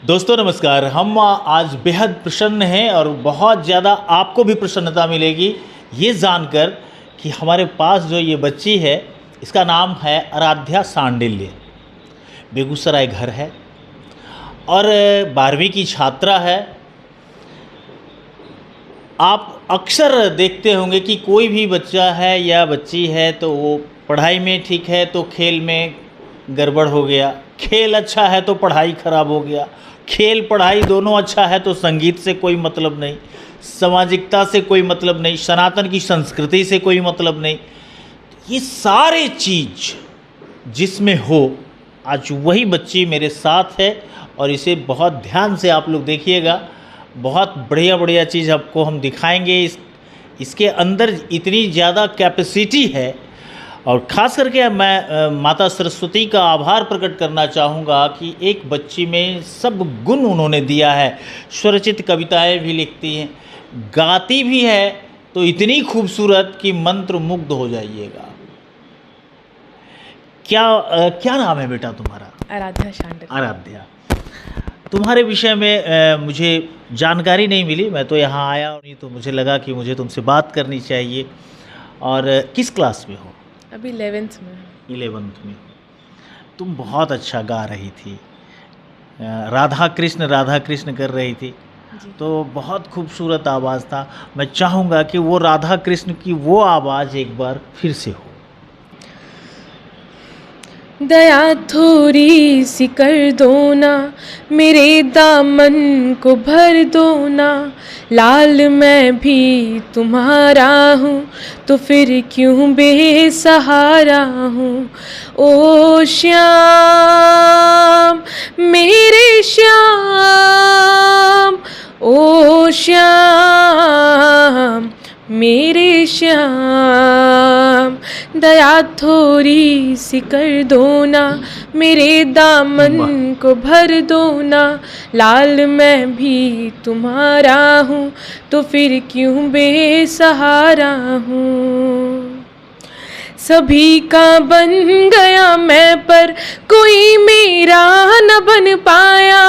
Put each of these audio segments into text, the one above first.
दोस्तों नमस्कार। हम आज बेहद प्रसन्न हैं और बहुत ज़्यादा आपको भी प्रसन्नता मिलेगी ये जानकर कि हमारे पास जो ये बच्ची है इसका नाम है आराध्या सांडिल्य। बेगूसराय घर है और 12वीं की छात्रा है। आप अक्सर देखते होंगे कि कोई भी बच्चा है या बच्ची है तो वो पढ़ाई में ठीक है तो खेल में गड़बड़ हो गया, खेल अच्छा है तो पढ़ाई ख़राब हो गया, खेल पढ़ाई दोनों अच्छा है तो संगीत से कोई मतलब नहीं, सामाजिकता से कोई मतलब नहीं, सनातन की संस्कृति से कोई मतलब नहीं। ये सारे चीज़ जिसमें हो, आज वही बच्ची मेरे साथ है और इसे बहुत ध्यान से आप लोग देखिएगा। बहुत बढ़िया बढ़िया चीज़ आपको हम दिखाएंगे। इसके अंदर इतनी ज़्यादा कैपेसिटी है और ख़ास करके मैं माता सरस्वती का आभार प्रकट करना चाहूँगा कि एक बच्ची में सब गुण उन्होंने दिया है। स्वरचित कविताएं भी लिखती हैं, गाती भी है तो इतनी खूबसूरत कि मंत्र मुग्ध हो जाइएगा। क्या नाम है बेटा तुम्हारा? आराध्या सांडिल्य। आराध्या, तुम्हारे विषय में मुझे जानकारी नहीं मिली। मैं तो यहाँ आया और नहीं तो मुझे लगा कि मुझे तुमसे बात करनी चाहिए। और किस क्लास में हो? अभी 11th में। 11th में। तुम बहुत अच्छा गा रही थी, राधा कृष्ण कर रही थी जी। तो बहुत खूबसूरत आवाज़ था। मैं चाहूँगा कि वो राधा कृष्ण की वो आवाज़ एक बार फिर से हो। दया थोड़ी सी कर दो ना, मेरे दामन को भर दो ना। लाल मैं भी तुम्हारा हूँ तो फिर क्यों बेसहारा हूँ। ओ श्याम मेरे श्याम, ओ श्याम मेरे श्याम। दया थोड़ी सी कर दो ना, मेरे दामन को भर दो ना। लाल मैं भी तुम्हारा हूँ तो फिर क्यों बेसहारा हूँ। सभी का बन गया मैं पर कोई मेरा न बन पाया।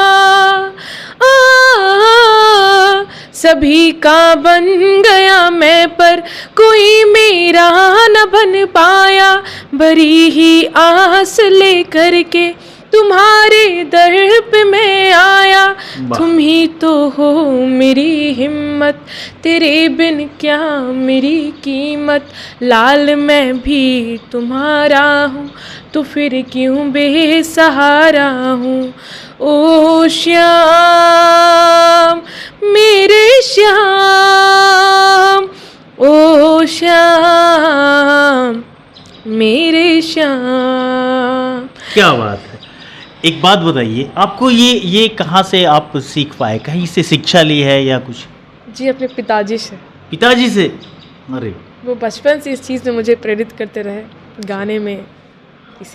सभी का बन गया मैं पर कोई मेरा न बन पाया। बड़ी ही आस लेकर के तुम्हारे दर पे मैं आया। तुम ही तो हो मेरी हिम्मत, तेरे बिन क्या मेरी कीमत। लाल मैं भी तुम्हारा हूँ तो फिर क्यों बेसहारा हूँ। ओ श्याम मेरे श्याम, ओ श्याम मेरे श्याम। क्या बात है। एक बात बताइए, आपको ये कहाँ से आप सीख पाए? कहीं से शिक्षा ली है या कुछ? जी अपने पिताजी से। पिताजी से? अरे, वो बचपन से इस चीज़ में मुझे प्रेरित करते रहे, गाने में।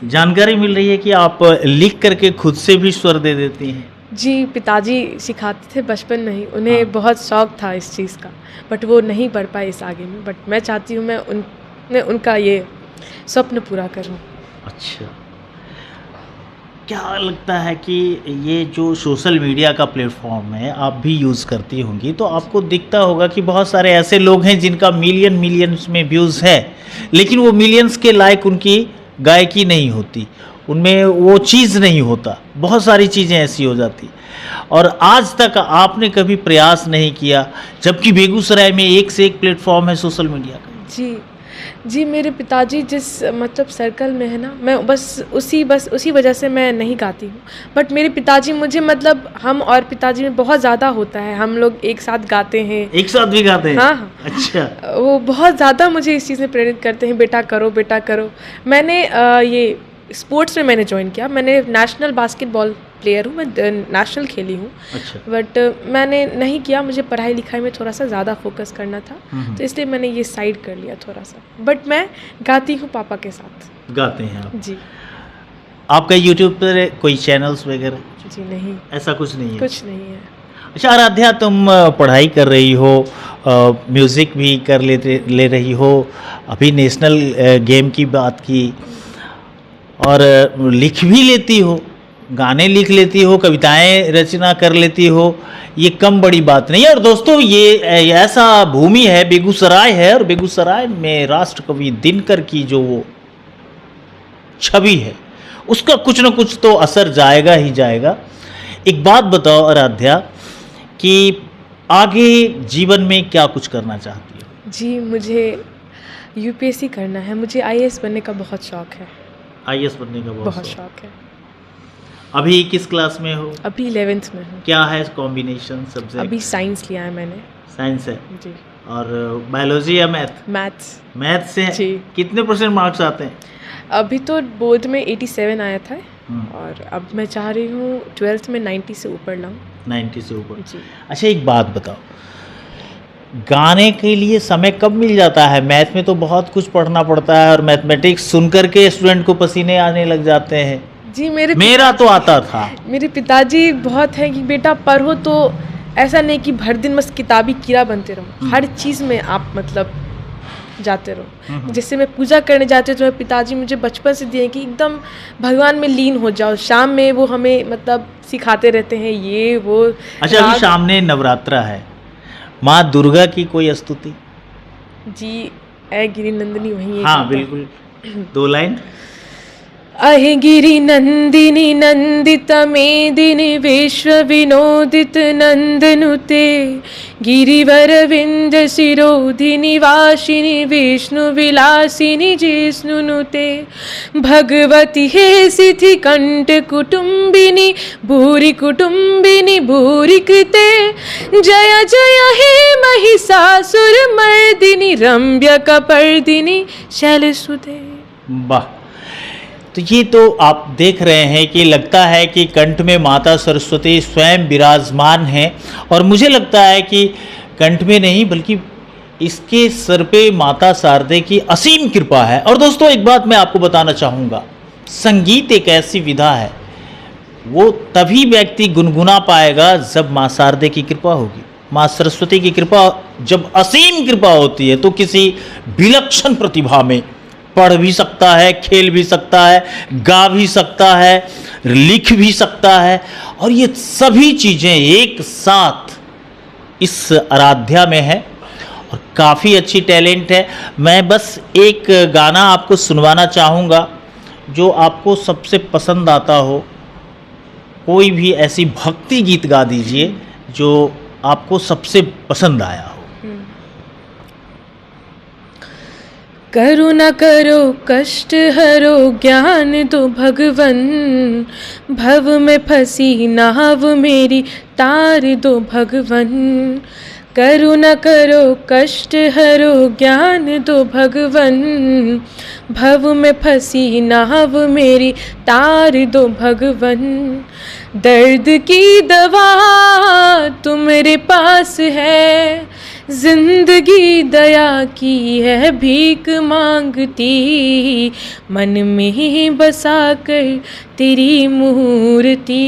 जानकारी मिल रही है कि आप लिख करके खुद से भी स्वर दे देती हैं। जी पिताजी सिखाते थे बचपन में ही, उन्हें बहुत शौक़ था इस चीज़ का, बट वो नहीं बढ़ पाए इस आगे में। बट मैं चाहती हूँ मैं उनका ये स्वप्न पूरा करूँ। अच्छा, क्या लगता है कि ये जो सोशल मीडिया का प्लेटफॉर्म है आप भी यूज़ करती होंगी तो आपको दिखता होगा कि बहुत सारे ऐसे लोग हैं जिनका मिलियंस में व्यूज़ है, लेकिन वो मिलियंस के लायक उनकी गायकी नहीं होती, उनमें वो चीज़ नहीं होता, बहुत सारी चीज़ें ऐसी हो जाती। और आज तक आपने कभी प्रयास नहीं किया, जबकि बेगूसराय में एक से एक प्लेटफॉर्म है सोशल मीडिया का। जी मेरे पिताजी जिस मतलब सर्कल में है ना, मैं बस उसी वजह से मैं नहीं गाती हूँ। बट मेरे पिताजी मुझे मतलब हम और पिताजी में बहुत ज़्यादा होता है, हम लोग एक साथ गाते हैं। एक साथ भी गाते हैं? हाँ। अच्छा। वो बहुत ज़्यादा मुझे इस चीज़ में प्रेरित करते हैं, बेटा करो बेटा करो। मैंने ये स्पोर्ट्स में मैंने ज्वाइन किया, मैंने नेशनल बास्केटबॉल प्लेयर हूँ, मैं नेशनल खेली हूँ। अच्छा। बट मैंने नहीं किया, मुझे पढ़ाई लिखाई में थोड़ा सा ज़्यादा फोकस करना था तो इसलिए मैंने ये साइड कर लिया थोड़ा सा। बट मैं गाती हूँ पापा के साथ। गाते हैं आप? जी। आपका यूट्यूब पर कोई चैनल्स वगैरह? जी नहीं, ऐसा कुछ नहीं है? कुछ नहीं है। अच्छा आराध्या, तुम पढ़ाई कर रही हो, म्यूज़िक भी ले रही हो, अभी नेशनल गेम की बात की और लिख भी लेती हो, गाने लिख लेती हो, कविताएं रचना कर लेती हो, ये कम बड़ी बात नहीं है। और दोस्तों ये ऐसा भूमि है, बेगूसराय है, और बेगूसराय में राष्ट्रकवि दिनकर की जो वो छवि है उसका कुछ न कुछ तो असर जाएगा ही जाएगा। एक बात बताओ आराध्या कि आगे जीवन में क्या कुछ करना चाहती हो? जी, मुझे यूपीएससी करना है, मुझे आईएएस बनने का बहुत शौक है। आईएएस बनने का बहुत शौक है। अभी किस क्लास में हो? अभी 11th में हूँ। क्या है कॉम्बिनेशन सब्जेक्ट? अभी साइंस लिया है मैंने। साइंस है जी। और बायोलॉजी या मैथ? मैथ्स। मैथ से जी। कितने % मार्क्स आते हैं? अभी तो बोर्ड में 87 आया था और अब मैं चाह रही हूँ 12th में 90 से ऊपर लाऊं। 90 से ऊपर? जी। अच्छा एक बात बताओ, गाने के लिए समय कब मिल जाता है? मैथ में तो बहुत कुछ पढ़ना पड़ता है और मैथमेटिक्स सुन करके स्टूडेंट को पसीने आने लग जाते हैं। जी, मेरा तो आता था। मेरे पिताजी बहुत है कि बेटा पढ़ो, तो ऐसा नहीं कि भर दिन बस किताबी कीड़ा बनते रहो, हर चीज़ में आप मतलब जाते रहो। जैसे मैं पूजा करने जाते तो मेरे पिताजी मुझे बचपन से दिए कि एकदम भगवान में लीन हो जाओ। शाम में वो हमें मतलब सिखाते रहते हैं ये वो। अच्छा अभी सामने नवरात्रा है, माँ दुर्गा की कोई स्तुति? जी, ऐ गिरि नंदिनी वही। हाँ बिल्कुल, 2 लाइन। अहे गिरि नंदिनी नंदित मेदिनी विश्व विनोदित नंदनुते, गिरिवर विंद शिरोधिनी वासिनी विष्णु विलासिनी जिष्णुनुते, भगवती हे सिद्धि कंठ कुटुंबिनी भूरि कुटुंबिनी भूरि कृते, जय जय हे महिषासुर मर्दिनी रम्य कपर्दिनी शैलसुते। वाह, तो ये तो आप देख रहे हैं कि लगता है कि कंठ में माता सरस्वती स्वयं विराजमान हैं, और मुझे लगता है कि कंठ में नहीं बल्कि इसके सर पे माता शारदे की असीम कृपा है। और दोस्तों एक बात मैं आपको बताना चाहूँगा, संगीत एक ऐसी विधा है वो तभी व्यक्ति गुनगुना पाएगा जब माँ शारदे की कृपा होगी। माँ सरस्वती की कृपा जब असीम कृपा होती है तो किसी विलक्षण प्रतिभा में पढ़ भी सकता है, खेल भी सकता है, गा भी सकता है, लिख भी सकता है, और ये सभी चीज़ें एक साथ इस आराध्या में है और काफ़ी अच्छी टैलेंट है। मैं बस एक गाना आपको सुनवाना चाहूँगा जो आपको सबसे पसंद आता हो। कोई भी ऐसी भक्ति गीत गा दीजिए जो आपको सबसे पसंद आया हो। करुणा करो कष्ट हरो ज्ञान दो भगवन, भव में फंसी नाव मेरी तार दो भगवन। करुणा करो कष्ट हरो ज्ञान दो भगवन, भव में फंसी नाव मेरी तार दो भगवन। दर्द की दवा तुम्हारे पास है, जिंदगी दया की है भीख मांगती, मन में बसा कर तेरी मूर्ति,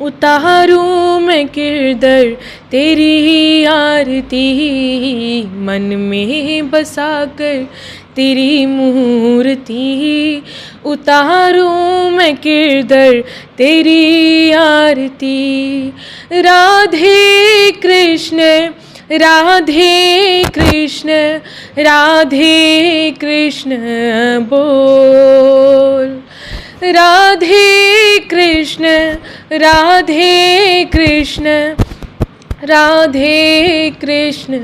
उतारूं मैं किरदर तेरी आरती, मन में बसा कर तेरी मूर्ति, उतारूं मैं किरदर तेरी आरती। राधे कृष्ण राधे कृष्ण राधे कृष्ण बोल, राधे कृष्ण राधे कृष्ण राधे कृष्ण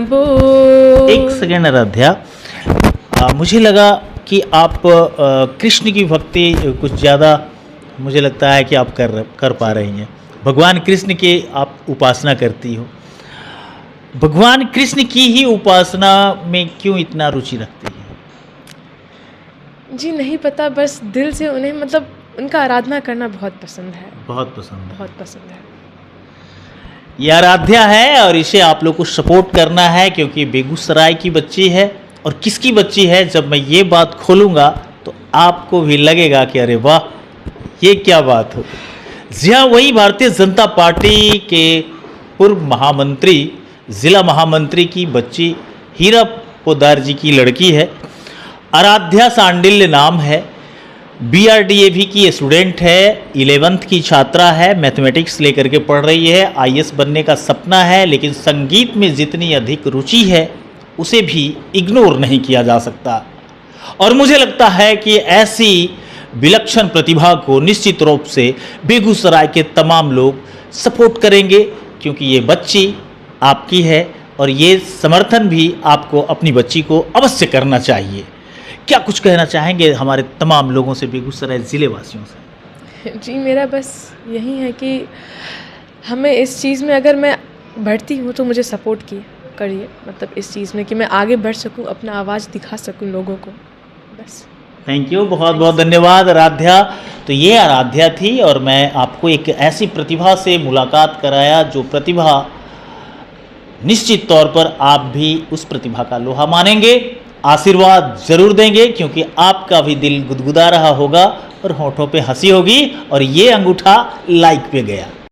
बोल। एक सेकेंड आराध्या, मुझे लगा कि आप कृष्ण की भक्ति कुछ ज़्यादा मुझे लगता है कि आप कर पा रही हैं। भगवान कृष्ण की आप उपासना करती हो, भगवान कृष्ण की ही उपासना में क्यों इतना रुचि रखती है? जी नहीं पता, बस दिल से उन्हें मतलब उनका आराधना करना बहुत पसंद है। बहुत पसंद है, बहुत पसंद है। ये आराध्या है और इसे आप लोग को सपोर्ट करना है क्योंकि बेगूसराय की बच्ची है। और किसकी बच्ची है जब मैं ये बात खोलूँगा तो आपको भी लगेगा कि अरे वाह ये क्या बात हो। जी हाँ, वही भारतीय जनता पार्टी के पूर्व महामंत्री, ज़िला महामंत्री की बच्ची हीरा पोद्दार जी की लड़की है। आराध्या सांडिल्य नाम है BRDAV की स्टूडेंट है, 11th की छात्रा है, मैथमेटिक्स लेकर के पढ़ रही है, IAS बनने का सपना है, लेकिन संगीत में जितनी अधिक रुचि है उसे भी इग्नोर नहीं किया जा सकता। और मुझे लगता है कि ऐसी विलक्षण प्रतिभा को निश्चित रूप से बेगूसराय के तमाम लोग सपोर्ट करेंगे, क्योंकि ये बच्ची आपकी है और ये समर्थन भी आपको अपनी बच्ची को अवश्य करना चाहिए। क्या कुछ कहना चाहेंगे हमारे तमाम लोगों से, बेगूसराय ज़िले वासियों से? जी, मेरा बस यही है कि हमें इस चीज़ में अगर मैं बढ़ती हूँ तो मुझे सपोर्ट करिए, मतलब इस चीज़ में कि मैं आगे बढ़ सकूँ, अपना आवाज़ दिखा सकूँ लोगों को, बस। थैंक यू, बहुत बहुत धन्यवाद आराध्या। तो ये आराध्या थी और मैं आपको एक ऐसी प्रतिभा से मुलाकात कराया जो प्रतिभा निश्चित तौर पर आप भी उस प्रतिभा का लोहा मानेंगे, आशीर्वाद जरूर देंगे, क्योंकि आपका भी दिल गुदगुदा रहा होगा और होठों पे हंसी होगी और ये अंगूठा लाइक पे गया।